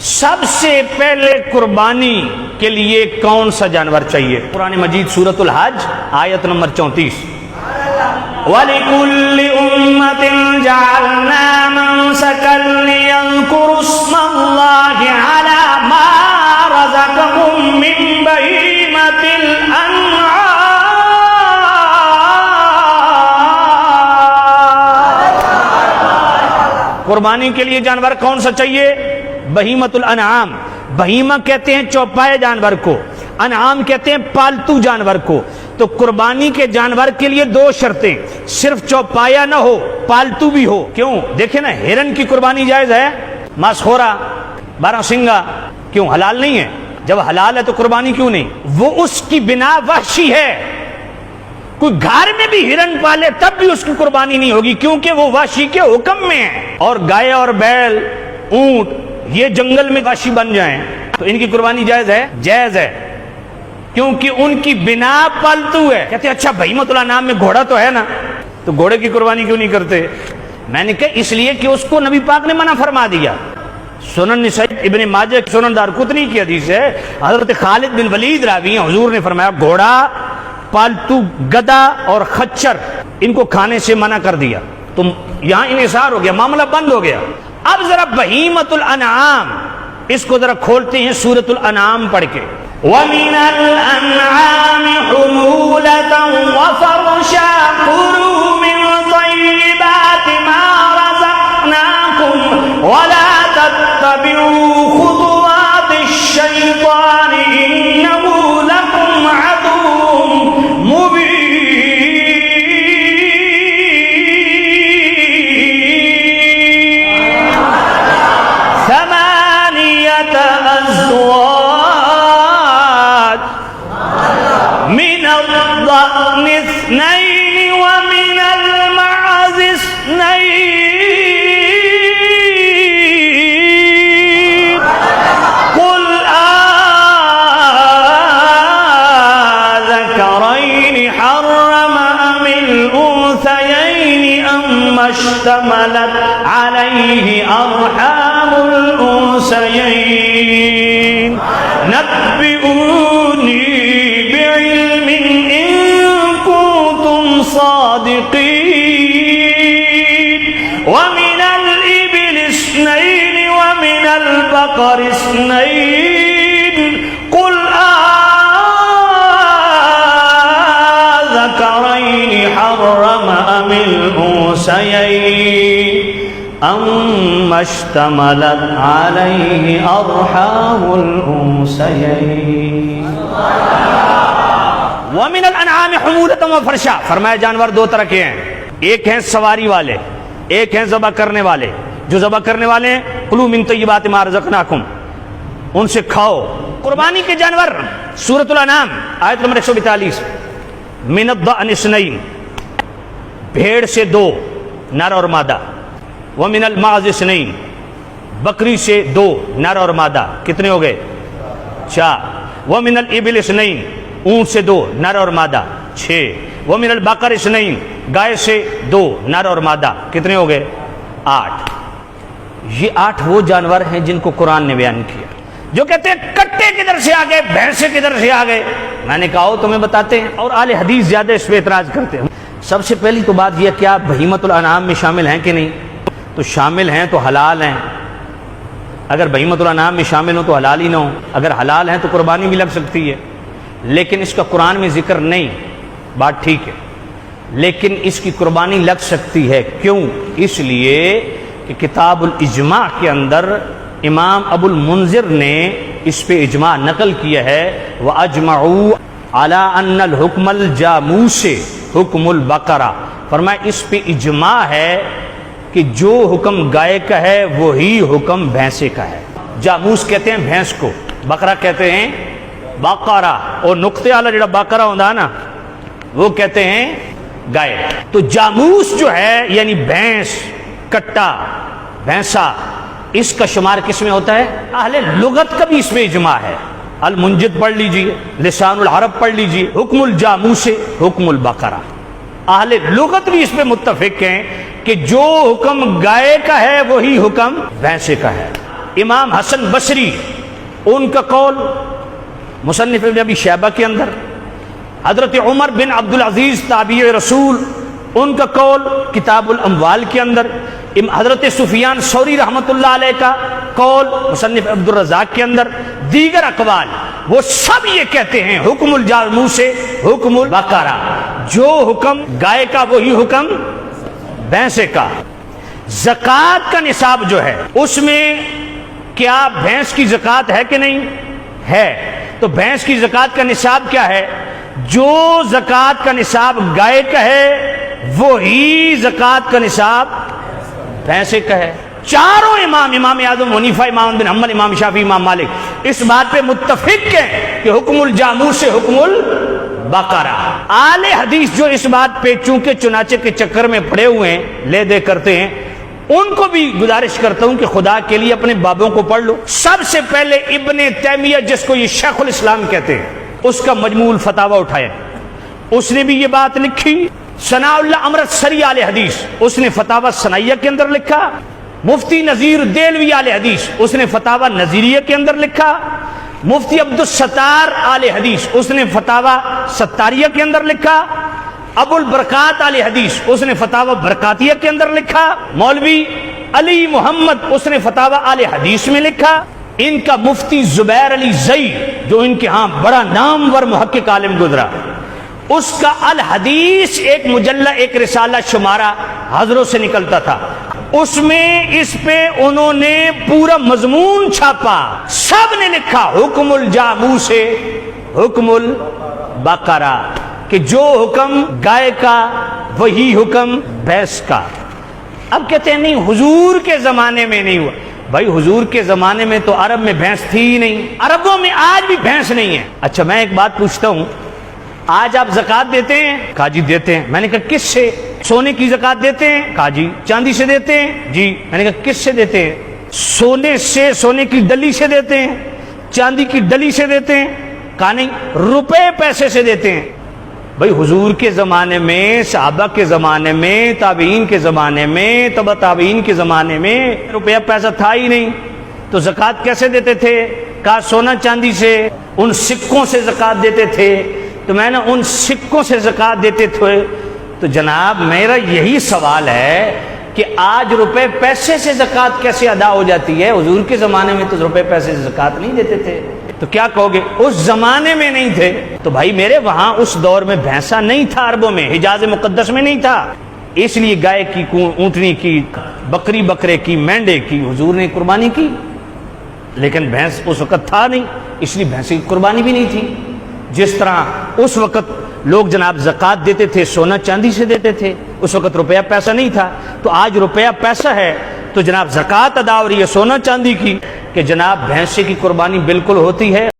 سب سے پہلے قربانی کے لیے کون سا جانور چاہیے؟ قرآن مجید سورۃ الحج آیت نمبر 34 وَلِكُلِّ أُمَّةٍ جَعَلْنَا مَنسَكًا لِيَذْكُرُوا اسْمَ اللَّهِ عَلَى مَا رَزَقَهُم مِّن بَهِيمَةِ الْأَنْعَامِ۔ قربانی کے لیے جانور کون سا چاہیے؟ بہیمۃ الانعام۔ بہیمہ کہتے ہیں چوپائے جانور کو، انعام کہتے ہیں پالتو جانور کو۔ تو قربانی کے جانور کے لیے دو شرطیں، صرف چوپایا نہ ہو، پالتو بھی ہو۔ کیوں؟ دیکھیں نا، ہرن کی قربانی جائز ہے، ماسخورا، بارہ سنگا، کیوں حلال نہیں ہے؟ جب حلال ہے تو قربانی کیوں نہیں؟ وہ اس کی بنا وحشی ہے، کوئی گھر میں بھی ہرن پالے تب بھی اس کی قربانی نہیں ہوگی، کیونکہ وہ وحشی کے حکم میں ہے۔ اور گائے اور بیل، اونٹ، یہ جنگل میں وحشی بن جائیں تو ان کی قربانی جائز ہے؟ جائز ہے، کیونکہ ان کی بنا پالتو ہے۔ کہتے ہیں اچھا بہیمۃ الانعام میں گھوڑا تو ہے نا، تو گھوڑے کی قربانی کیوں نہیں کرتے؟ میں نے کہا اس لیے کہ اس کو نبی پاک نے منع فرما دیا۔ سنن نسائی، ابن ماجہ، سنن دارقطنی کی حدیث ہے، حضرت خالد بن ولید راوی ہیں، حضور نے فرمایا گھوڑا، پالتو گدھا اور خچر ان کو کھانے سے منع کر دیا۔ تو یہاں انحصار ہو گیا، معاملہ بند ہو گیا۔ اب ذرا بہیمۃ الانعام اس کو ذرا کھولتے ہیں سورۃ الانعام پڑھ کے۔ وَمِنَ الْأَنْعَامِ حُمُولَةً وَفَرْشًا كُلُوا مِنْ طَيِّبَاتِ مَا رَزَقْنَاكُمْ وَلَا تَتَّبِعُوا خُطُوَاتِ الشَّيْطَانِ إِنَّهُ لَكُمْ عَدُوٌّ مُّبِينٌ۔ ثمانية أزواج من الضأن اثنين ومن المعز اثنين قل آذكرين حرم أم الأنثيين أما اشتملت عليه أرحام الأنثيين نبئوني بعلم إن كنتم صادقين ومن الإبل اثنين ومن البقر اثنين قل آذكرين حرم أم الأنثيين أما اشتملت عليه أرحام الأنثيين۔ وَمِنَ الْأَنْعَامِ حُمُولَةً وَفَرْشًا، فرمایا جانور دو طرح کے ہیں، ایک ہیں سواری والے، ایک ہیں ذبح کرنے والے۔ جو ذبح کرنے والے ہیں کُلُوا مِن طَيِّبَاتِ مَا رَزَقْنَاكُمْ، ان سے کھاؤ۔ قربانی کے جانور سورۃ الانعام آیت نمبر 142 مِنَ الضَّأْنِ اثْنَيْنِ، بھیڑ سے دو، نر اور مادہ۔ وَمِنَ الْمَعْزِ اثْنَيْنِ، بکری سے دو، نر اور مادہ۔ کتنے ہو گئے؟ 4۔ وَمِنَ الْإِبِلِ اثْنَيْنِ، اونٹ سے دو، نر اور مادہ، 6۔ وَمِنَ الْبَقَرِ اثْنَيْنِ، گائے سے دو، نر اور مادہ۔ کتنے ہو گئے؟ 8۔ یہ 8 وہ جانور ہیں جن کو قرآن نے بیان کیا۔ جو کہتے ہیں کٹے کدھر سے آ گئے، بھینسے کدھر سے آ گئے، میں نے کہا تمہیں بتاتے ہیں، اور اہل حدیث زیادہ اس پہ اعتراض کرتے ہیں۔ سب سے پہلی تو بات یہ کیا بہیمۃ الانعام میں شامل ہیں کہ نہیں؟ تو شامل ہیں تو حلال ہیں۔ اگر بہیمۃ الانعام میں شامل ہوں تو حلال ہی نہ ہوں، اگر حلال ہیں تو قربانی بھی لگ سکتی ہے، لیکن اس کا قرآن میں ذکر نہیں، بات ٹھیک ہے، لیکن اس کی قربانی لگ سکتی ہے۔ کیوں؟ اس لیے کہ کتاب الاجماع کے اندر امام ابو المنذر نے اس پہ اجماع نقل کیا ہے، وَأَجْمَعُوا عَلَىٰ أَنَّ الْحُكْمَ الْجَامُوسِ حُكْمُ الْبَقَرَةِ، فرمایا اس پہ اجماع ہے کہ جو حکم گائے کا ہے وہی حکم بھینسے کا ہے۔ جاموس کہتے ہیں بھینس کو، بقرہ کہتے ہیں بقرہ، اور نقطے والا جڑا بقرہ ہوتا ہے نا وہ کہتے ہیں گائے۔ تو جاموس جو ہے یعنی بھینس، کٹا، بھینسا، اس کا شمار کس میں ہوتا ہے؟ اہل لغت کا بھی اس میں اجماع ہے۔ المنجد پڑھ لیجئے، لسان العرب پڑھ لیجئے، حکم الجاموس حکم البقرہ۔ اہل لغت بھی اس پہ متفق ہیں کہ جو حکم گائے کا ہے وہی حکم بھینسے کا ہے۔ امام حسن بصری ان کا قول مصنف ابن ابی شیبہ کے اندر، حضرت عمر بن عبدالعزیز تابعی رسول ان کا قول کتاب الاموال کے اندر، حضرت سفیان ثوری رحمۃ اللہ علیہ کا قول مصنف عبدالرزاق کے اندر، دیگر اقوال وہ سب یہ کہتے ہیں حکم الجاموع سے حکم البقرہ، جو حکم گائے کا وہی حکم بھینسے کا۔ زکوٰۃ کا نصاب جو ہے اس میں کیا بھینس کی زکوٰۃ ہے کہ نہیں ہے؟ تو بھینس کی زکوٰۃ کا نصاب کیا ہے؟ جو زکوٰۃ کا نصاب گائے کا ہے وہی زکوٰۃ کا نصاب بھینسے کا ہے۔ چاروں امام اعظم حنیفہ، امام بن حنبل، امام شافعی، امام مالک اس بات پہ متفق ہیں کہ حکم الجاموع سے حکم البقرہ۔ اہل حدیث جو اس بات پہ چونکہ چنانچہ کے چکر میں پڑے ہوئے ہیں، لے دے کرتے ہیں، ان کو بھی گزارش کرتا ہوں کہ خدا کے لیے اپنے بابوں کو پڑھ لو۔ سب سے پہلے ابن تیمیہ جس کو یہ شیخ الاسلام کہتے ہیں، اس کا مجموع الفتاوی اٹھایا، اس نے بھی یہ بات لکھی۔ ثناء اللہ امرت سری اہل حدیث اس نے فتاوی ثنائیہ کے اندر لکھا۔ مفتی نذیر دہلوی اہل حدیث اس نے فتاوی نذیریہ کے اندر لکھا۔ مفتی عبدالستار اہل حدیث اس نے فتاوی ستاریہ کے اندر لکھا۔ ابو البرکات اہل حدیث اس نے فتاوی برکاتیہ کے اندر لکھا۔ مولوی علی محمد اس نے فتاوی اہل حدیث میں لکھا۔ ان کا مفتی زبیر علی زئی جو ان کے ہاں بڑا نامور محقق عالم گزرا، اس کا الحدیث ایک مجلہ، ایک رسالہ شمارہ حضروں سے نکلتا تھا، اس میں اس پہ انہوں نے پورا مضمون چھاپا، سب نے لکھا حکم الجاموع سے حکم البقرہ، کہ جو حکم گائے کا وہی حکم بھینس کا۔ اب کہتے ہیں نہیں حضور کے زمانے میں نہیں ہوا۔ بھائی حضور کے زمانے میں تو عرب میں بھینس تھی ہی نہیں، عربوں میں آج بھی بھینس نہیں ہے۔ اچھا میں ایک بات پوچھتا ہوں، آج آپ زکوٰۃ دیتے ہیں؟ کہا جی دیتے ہیں۔ میں نے کہا کس سے؟ سونے کی زکوٰۃ دیتے ہیں؟ کہا جی۔ چاندی سے دیتے ہیں؟ جی۔ میں نے کہا کس سے دیتے ہیں؟ سونے سے، سونے کی ڈلی سے دیتے ہیں؟ چاندی کی ڈلی سے دیتے ہیں؟ کہا نہیں، روپے پیسے سے دیتے ہیں۔ بھائی حضور کے زمانے میں، صحابہ کے زمانے میں، تابعین کے زمانے میں، تبع تابعین کے زمانے میں روپیہ پیسہ تھا ہی نہیں، تو زکوٰۃ کیسے دیتے تھے؟ کہا سونا چاندی سے، ان سکوں سے زکوٰۃ دیتے تھے۔ تو میں نے ان سکوں سے زکوٰۃ دیتے تھے، تو جناب میرا یہی سوال ہے کہ آج روپے پیسے سے زکوٰۃ کیسے ادا ہو جاتی ہے؟ حضور کے زمانے میں تو روپے پیسے سے زکوٰۃ نہیں دیتے تھے۔ تو کیا کہو گے اس زمانے میں نہیں تھے؟ تو بھائی میرے وہاں اس دور میں بھینسا نہیں تھا، عربوں میں حجاز مقدس میں نہیں تھا، اس لیے گائے کی، اونٹنی کی، بکری بکرے کی، مینڈے کی حضور نے قربانی کی، لیکن بھینس اس وقت تھا نہیں، اس لیے بھینس کی قربانی بھی نہیں تھی۔ جس طرح اس وقت لوگ جناب زکوٰۃ دیتے تھے سونا چاندی سے دیتے تھے، اس وقت روپیہ پیسہ نہیں تھا، تو آج روپیہ پیسہ ہے تو جناب زکوٰۃ ادا ہو رہی ہے سونا چاندی کی، کہ جناب بھینسے کی قربانی بالکل ہوتی ہے۔